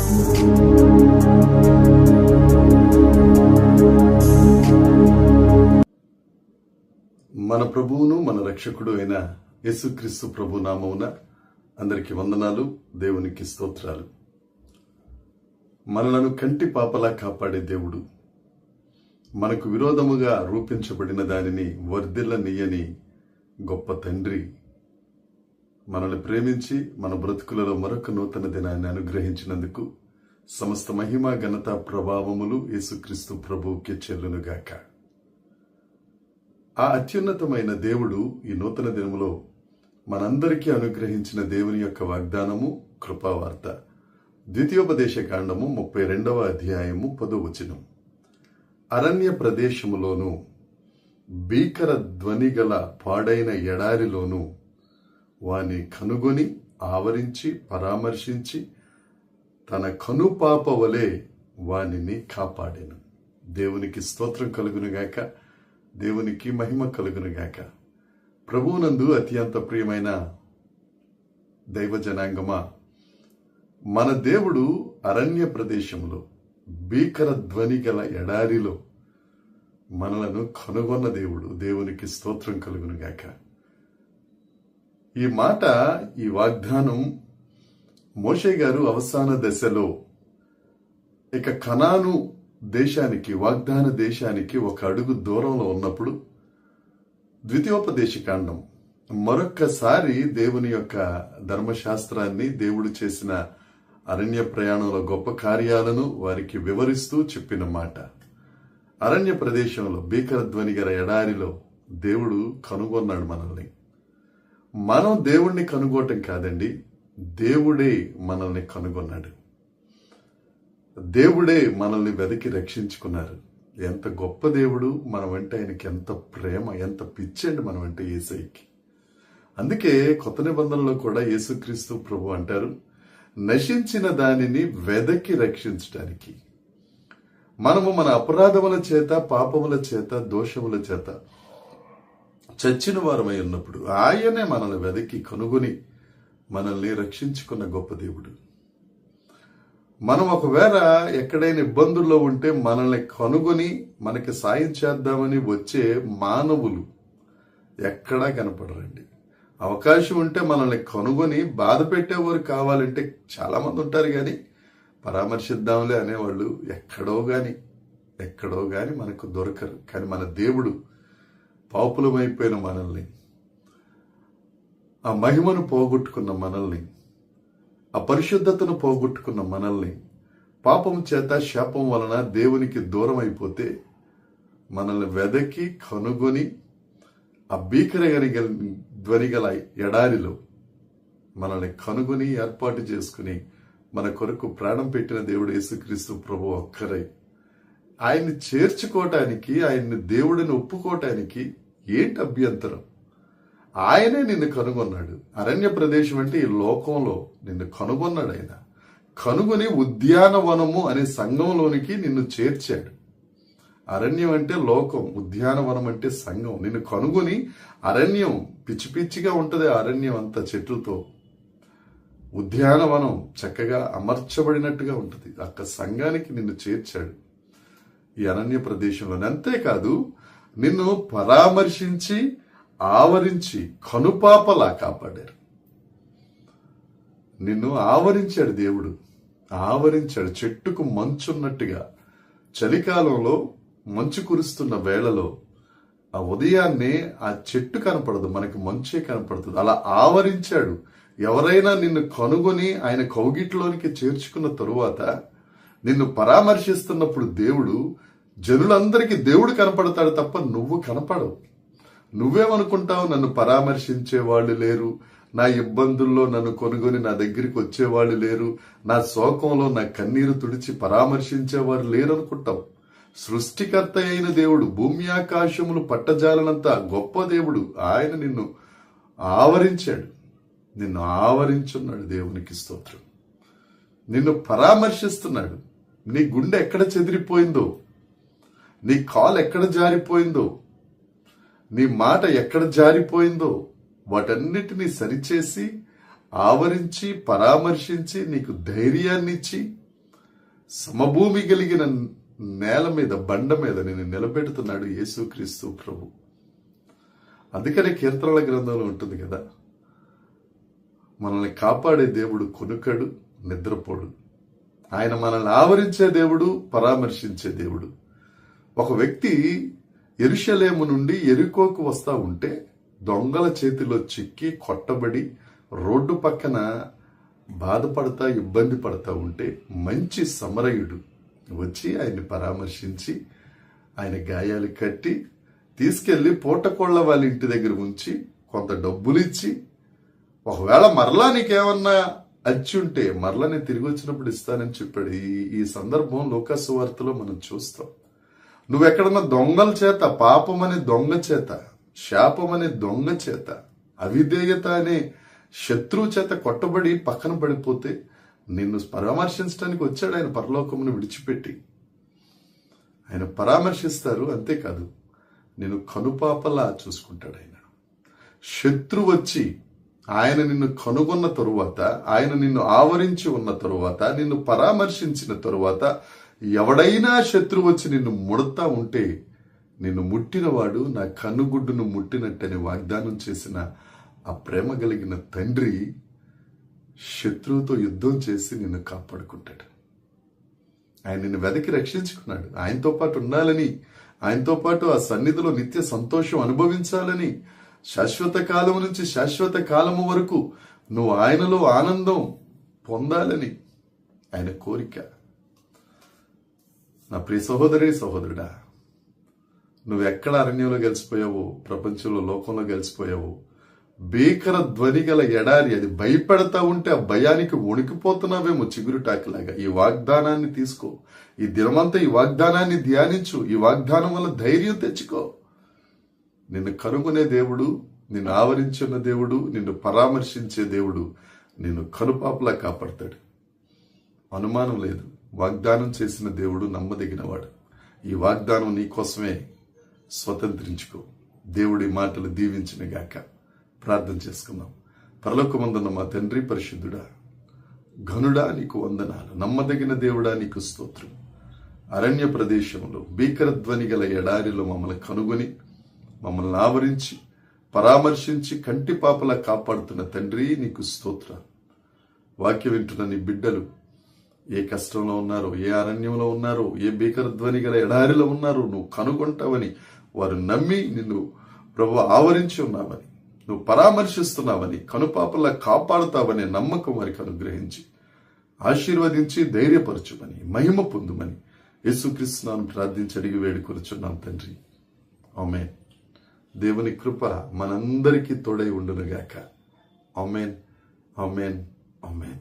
మన ప్రభువును మన రక్షకుడు అయిన యేసుక్రీస్తు ప్రభు నామమున అందరికి వందనాలు, దేవునికి స్తోత్రాలు. మనలను కంటి పాపలా కాపాడే దేవుడు, మనకు విరోధముగా రూపించబడిన దానిని వర్ధిల్లనీయని గొప్ప తండ్రి, మనల్ని ప్రేమించి మన బ్రతుకులలో మరొక నూతన దినాన్ని అనుగ్రహించినందుకు సమస్త మహిమ ఘనత ప్రభావములు యేసుక్రీస్తు ప్రభువుకి చెల్లునుగాక. ఆ అత్యున్నతమైన దేవుడు ఈ నూతన దినములో మనందరికీ అనుగ్రహించిన దేవుని యొక్క వాగ్దానము కృపావార్త. ద్వితీయోపదేశ కాండము 32వ అధ్యాయము 10వ వచనం. అరణ్య ప్రదేశములోను భీకర ధ్వని గల పాడైన ఎడారిలోను వాని కనుగొని ఆవరించి పరామర్శించి తన కనుపాప వలె వానిని కాపాడెను. దేవునికి స్తోత్రం కలుగునుగాక, దేవునికి మహిమ కలుగునుగాక. ప్రభువునందు అత్యంత ప్రియమైన దైవ జనాంగమా, మన దేవుడు అరణ్య ప్రదేశంలో భీకర ధ్వని గల ఎడారిలో మనలను కనుగొన్న దేవుడు. దేవునికి స్తోత్రం కలుగునుగాక. ఈ మాట, ఈ వాగ్దానం మోషే గారు అవసాన దశలో ఇక కనాను దేశానికి, వాగ్దాన దేశానికి ఒక అడుగు దూరంలో ఉన్నప్పుడు ద్వితీయోపదేశ కాండం మరొక్కసారి దేవుని యొక్క ధర్మశాస్త్రాన్ని, దేవుడు చేసిన అరణ్య ప్రయాణంలో గొప్ప కార్యాలను వారికి వివరిస్తూ చెప్పిన మాట. అరణ్య ప్రదేశంలో భీకర ధ్వని గల ఎడారిలో దేవుడు కనుగొన్నాడు మనల్ని. మనం దేవుణ్ణి కనుగోవటం కాదండి, దేవుడే మనల్ని కనుగొన్నాడు. దేవుడే మనల్ని వెతికి రక్షించుకున్నారు. ఎంత గొప్ప దేవుడు! మనం అంటే ఆయనకి ఎంత ప్రేమ, ఎంత పిచ్చండి మనం అంటే యేసయ్యకి. అందుకే కొత్త నిబంధనలో కూడా యేసుక్రీస్తు ప్రభు అంటారు, నశించిన దానిని వెదకి రక్షించడానికి. మనము మన అపరాధముల చేత, పాపముల చేత, దోషముల చేత చచ్చిన వారమై ఉన్నప్పుడు ఆయనే మనల్ని వెదకి కనుగొని మనల్ని రక్షించుకున్న గొప్ప దేవుడు. మనం ఒకవేళ ఎక్కడైనా ఇబ్బందుల్లో ఉంటే మనల్ని కనుగొని మనకి సాయం చేద్దామని వచ్చే మానవులు ఎక్కడా కనపడరండి. అవకాశం ఉంటే మనల్ని కనుగొని బాధ పెట్టేవారు కావాలంటే చాలా మంది ఉంటారు, కానీ పరామర్శిద్దాంలే అనేవాళ్ళు ఎక్కడో గాని మనకు దొరకరు. కానీ మన దేవుడు పాపులమైపోయిన మనల్ని, ఆ మహిమను పోగొట్టుకున్న మనల్ని, ఆ పరిశుద్ధతను పోగొట్టుకున్న మనల్ని, పాపం చేత శాపం వలన దేవునికి దూరం అయిపోతే మనల్ని వెదకి కనుగొని ఆ భీకర ధ్వని గల ఎడారిలో మనల్ని కనుగొని ఏర్పాటు చేసుకుని మన కొరకు ప్రాణం పెట్టిన దేవుడు యేసుక్రీస్తు ప్రభు ఒక్కరై. ఆయన్ని చేర్చుకోవటానికి, ఆయన్ని దేవుడిని ఒప్పుకోవటానికి ఏంటి అభ్యంతరం? ఆయనే నిన్ను కనుగొన్నాడు. అరణ్య ప్రదేశం అంటే ఈ లోకంలో నిన్ను కనుగొన్నాడు. ఆయన కనుగొని ఉద్యానవనము అనే సంఘంలోనికి నిన్ను చేర్చాడు. అరణ్యం అంటే లోకం, ఉద్యానవనం అంటే సంఘం. నిన్ను కనుగొని, అరణ్యం పిచ్చి పిచ్చిగా ఉంటది, అరణ్యం అంతా చెట్లతో, ఉద్యానవనం చక్కగా అమర్చబడినట్టుగా ఉంటది. అక్క సంఘానికి నిన్ను చేర్చాడు ఈ అరణ్య ప్రదేశంలో. అంతేకాదు, నిన్ను పరామర్శించి ఆవరించి కనుపాపలా కాపాడారు. నిన్ను ఆవరించాడు దేవుడు, ఆవరించాడు. చెట్టుకు మంచున్నట్టుగా చలికాలంలో మంచు కురుస్తున్న వేళలో ఆ ఉదయాన్నే ఆ చెట్టు కనపడదు, మనకి మంచే కనపడుతుంది. అలా ఆవరించాడు. ఎవరైనా నిన్ను కనుగొని ఆయన కౌగిట్లోనికి చేర్చుకున్న తరువాత నిన్ను పరామర్శిస్తున్నప్పుడు దేవుడు, జనులందరికీ దేవుడు కనపడతాడు తప్ప నువ్వు కనపడవు. నువ్వేమనుకుంటావు, నన్ను పరామర్శించే వాళ్ళు లేరు, నా ఇబ్బందుల్లో నన్ను కొనుగొని నా దగ్గరికి వచ్చేవాళ్ళు లేరు, నా శోకంలో నా కన్నీరు తుడిచి పరామర్శించేవారు లేరు అనుకుంటావు. సృష్టికర్త అయిన దేవుడు, భూమి ఆకాశములు పట్టజాలనంత గొప్ప దేవుడు, ఆయన నిన్ను ఆవరించాడు, నిన్ను ఆవరించున్నాడు. దేవునికి స్తోత్రం. నిన్ను పరామర్శిస్తున్నాడు. నీ గుండె ఎక్కడ చెదిరిపోయిందో, నీ కాలు ఎక్కడ జారిపోయిందో, నీ మాట ఎక్కడ జారిపోయిందో వాటన్నిటినీ సరిచేసి ఆవరించి పరామర్శించి నీకు ధైర్యాన్నిచ్చి సమభూమి కలిగిన నేల మీద, బండ మీద నేను నిలబెడుతున్నాడు యేసుక్రీస్తు ప్రభు. అందుకనే కీర్తనల గ్రంథంలో ఉంటుంది కదా, మనల్ని కాపాడే దేవుడు కొనుకడు, నిద్రపోడు. ఆయన మనల్ని ఆవరించే దేవుడు, పరామర్శించే దేవుడు. ఒక వ్యక్తి యెరూషలేము నుండి యెరికోకు వస్తా ఉంటే దొంగల చేతిలో చిక్కి కొట్టబడి రోడ్డు పక్కన బాధపడతా, ఇబ్బంది పడతా ఉంటే మంచి సమరయుడు వచ్చి ఆయన్ని పరామర్శించి ఆయన గాయాలు కట్టి తీసుకెళ్లి పూటకోళ్ల వాళ్ళ ఇంటి దగ్గర ఉంచి కొంత డబ్బులు ఇచ్చి, ఒకవేళ మరలా నీకేమన్నా అచ్చి ఉంటే మరలా నేను తిరిగి వచ్చినప్పుడు ఇస్తానని చెప్పాడు. ఈ సందర్భం లూకా సువార్తలో మనం చూస్తాం. నువ్వెక్కడన్నా దొంగల చేత, పాపం అనే దొంగ చేత, శాపం అనే దొంగ చేత, అవిధేయత అనే శత్రువు చేత కొట్టబడి పక్కన పడిపోతే నిన్ను పరామర్శించడానికి వచ్చాడు ఆయన పరలోకమును విడిచిపెట్టి. ఆయన పరామర్శిస్తారు, అంతేకాదు నిన్ను కనుపాపలా చూసుకుంటాడు ఆయన. శత్రువు వచ్చి ఆయన నిన్ను కనుగొన్న తరువాత, ఆయన నిన్ను ఆవరించి ఉన్న తరువాత, నిన్ను పరామర్శించిన తరువాత, ఎవడైనా శత్రువు వచ్చి నిన్ను ముడతా ఉంటే నిన్ను ముట్టినవాడు నా కన్నుగుడ్డును ముట్టినట్టని వాగ్దానం చేసిన ఆ ప్రేమ కలిగిన తండ్రి శత్రువుతో యుద్ధం చేసి నిన్ను కాపాడుకుంటాడు. ఆయన నిన్ను వెదకి రక్షించుకున్నాడు. ఆయనతో పాటు ఉండాలని, ఆయనతో పాటు ఆ సన్నిధిలో నిత్య సంతోషం అనుభవించాలని, శాశ్వత కాలం నుంచి శాశ్వత కాలము వరకు నువ్వు ఆయనలో ఆనందం పొందాలని ఆయన కోరిక. నా ప్రియ సహోదరి, సహోదరుడా, నువ్వు ఎక్కడ అరణ్యంలో గెలిచిపోయావో, ప్రపంచంలో, లోకంలో గెలిచిపోయావో, భీకర ధ్వని గల ఎడారి, అది భయపెడతా ఉంటే ఆ భయానికి వణికిపోతున్నావేమో చిగురుటాకులాగా. ఈ వాగ్దానాన్ని తీసుకో. ఈ దినమంతా ఈ వాగ్దానాన్ని ధ్యానించు. ఈ వాగ్దానం వల్ల ధైర్యం తెచ్చుకో. నిన్ను కనుగొనే దేవుడు, నిన్ను ఆవరించిన దేవుడు, నిన్ను పరామర్శించే దేవుడు నిన్ను కనుపాపలా కాపాడతాడు. అనుమానం లేదు. వాగ్దానం చేసిన దేవుడు నమ్మదగినవాడు. ఈ వాగ్దానం నీకోసమే. స్వతంత్రించుకో. దేవుడి మాటలు దీవించిన గాక. ప్రార్థన చేసుకుందాం. పరలోకమందున్న మా తండ్రి పరిశుద్ధుడా, ఘనుడా, నీకు వందనాలు. నమ్మదగిన దేవుడా, నీకు స్తోత్రం. అరణ్య ప్రదేశంలో భీకర ధ్వని గల ఎడారిలో మమ్మల్ని కనుగొని, మమ్మల్ని ఆవరించి, పరామర్శించి, కంటి పాపలా కాపాడుతున్న తండ్రి, నీకు స్తోత్రం. వాక్యం వింటున్న నీ బిడ్డలు ఏ కష్టంలో ఉన్నారో, ఏ అరణ్యంలో ఉన్నారో, ఏ భీకర ధ్వని గల ఎడారిలో ఉన్నారో నువ్వు కనుగొంటావని వారు నమ్మి నిన్ను ప్రభు ఆవరించి ఉన్నావని, నువ్వు పరామర్శిస్తున్నావని, కనుపాపలా కాపాడుతావనే నమ్మకం వారికి అనుగ్రహించి ఆశీర్వదించి ధైర్యపరచుమని, మహిమ పొందుమని యేసుక్రీస్తు నామమున ప్రార్థించి అడిగి వేడుకొనుచున్నాం తండ్రి. ఆమేన్. దేవుని కృప మనందరికీ తోడై ఉండునుగాక. ఆమేన్, ఆమేన్, ఆమేన్.